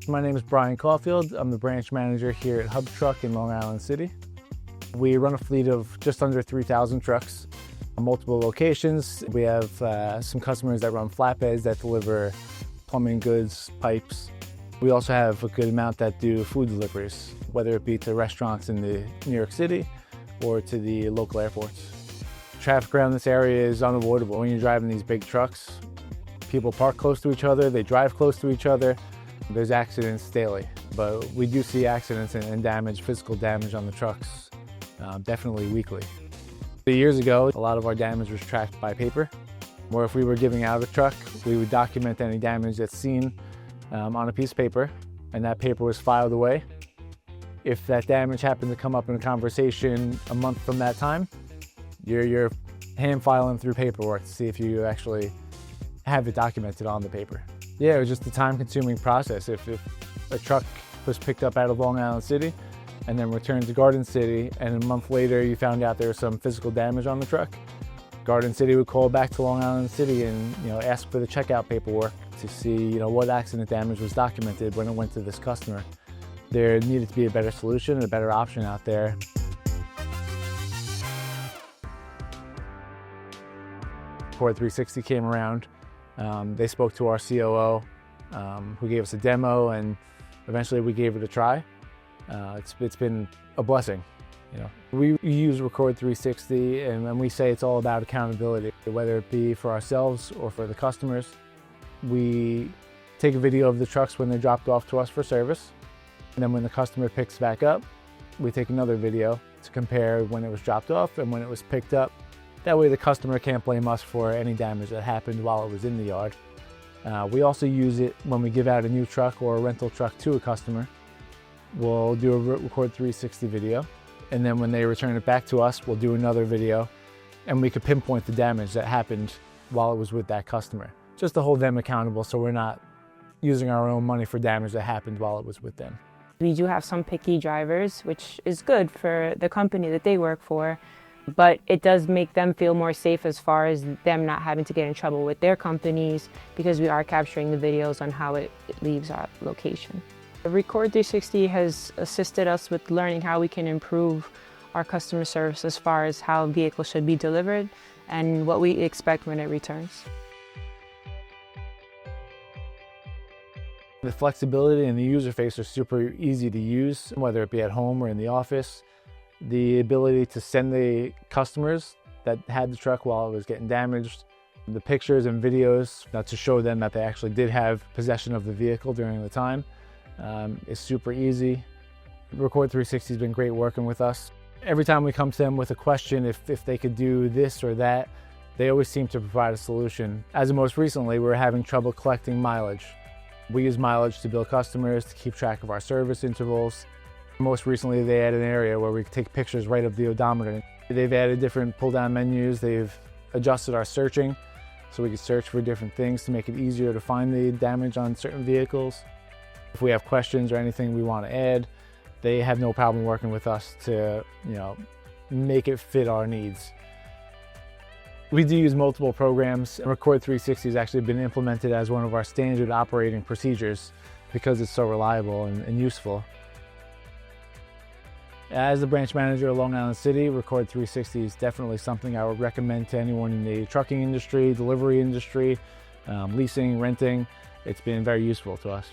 My name is Brian Caulfield. I'm the branch manager here at Hub Truck in Long Island City. We run a fleet of just under 3,000 trucks, multiple locations. We have some customers that run flatbeds that deliver plumbing goods, pipes. We also have a good amount that do food deliveries, whether it be to restaurants in the New York City or to the local airports. Traffic around this area is unavoidable. When you're driving these big trucks, people park close to each other, they drive close to each other. There's accidents daily, but we do see accidents and damage, physical damage on the trucks, definitely weekly. Years ago, a lot of our damage was tracked by paper, or if we were giving out a truck, we would document any damage that's seen on a piece of paper, and that paper was filed away. If that damage happened to come up in a conversation a month from that time, you're hand filing through paperwork to see if you actually have it documented on the paper. Yeah, it was just a time-consuming process. If a truck was picked up out of Long Island City and then returned to Garden City, and a month later you found out there was some physical damage on the truck, Garden City would call back to Long Island City and ask for the checkout paperwork to see what accident damage was documented when it went to this customer. There needed to be a better solution, a better option out there. Record 360 came around. They spoke to our COO, who gave us a demo, and eventually we gave it a try. It's been a blessing. We use Record 360, and when we say it's all about accountability, whether it be for ourselves or for the customers. We take a video of the trucks when they're dropped off to us for service, and then when the customer picks back up, we take another video to compare when it was dropped off and when it was picked up. That way the customer can't blame us for any damage that happened while it was in the yard. We also use it when we give out a new truck or a rental truck to a customer. We'll do a Record 360 video, and then when they return it back to us, we'll do another video, and we could pinpoint the damage that happened while it was with that customer, just to hold them accountable so we're not using our own money for damage that happened while it was with them. We do have some picky drivers, which is good for the company that they work for, but it does make them feel more safe as far as them not having to get in trouble with their companies, because we are capturing the videos on how it leaves our location. The Record 360 has assisted us with learning how we can improve our customer service as far as how vehicles should be delivered and what we expect when it returns. The flexibility and the user face are super easy to use, whether it be at home or in the office. The ability to send the customers that had the truck while it was getting damaged the pictures and videos to show them that they actually did have possession of the vehicle during the time is super easy. Record 360 has been great working with us. Every time we come to them with a question if they could do this or that, they always seem to provide a solution. As of most recently, we're having trouble collecting mileage. We use mileage to bill customers, to keep track of our service intervals. Most recently, they added an area where we can take pictures right of the odometer. They've added different pull-down menus. They've adjusted our searching so we can search for different things to make it easier to find the damage on certain vehicles. If we have questions or anything we want to add, they have no problem working with us to, make it fit our needs. We do use multiple programs. Record 360 has actually been implemented as one of our standard operating procedures because it's so reliable and useful. As the branch manager of Long Island City, Record 360 is definitely something I would recommend to anyone in the trucking industry, delivery industry, leasing, renting. It's been very useful to us.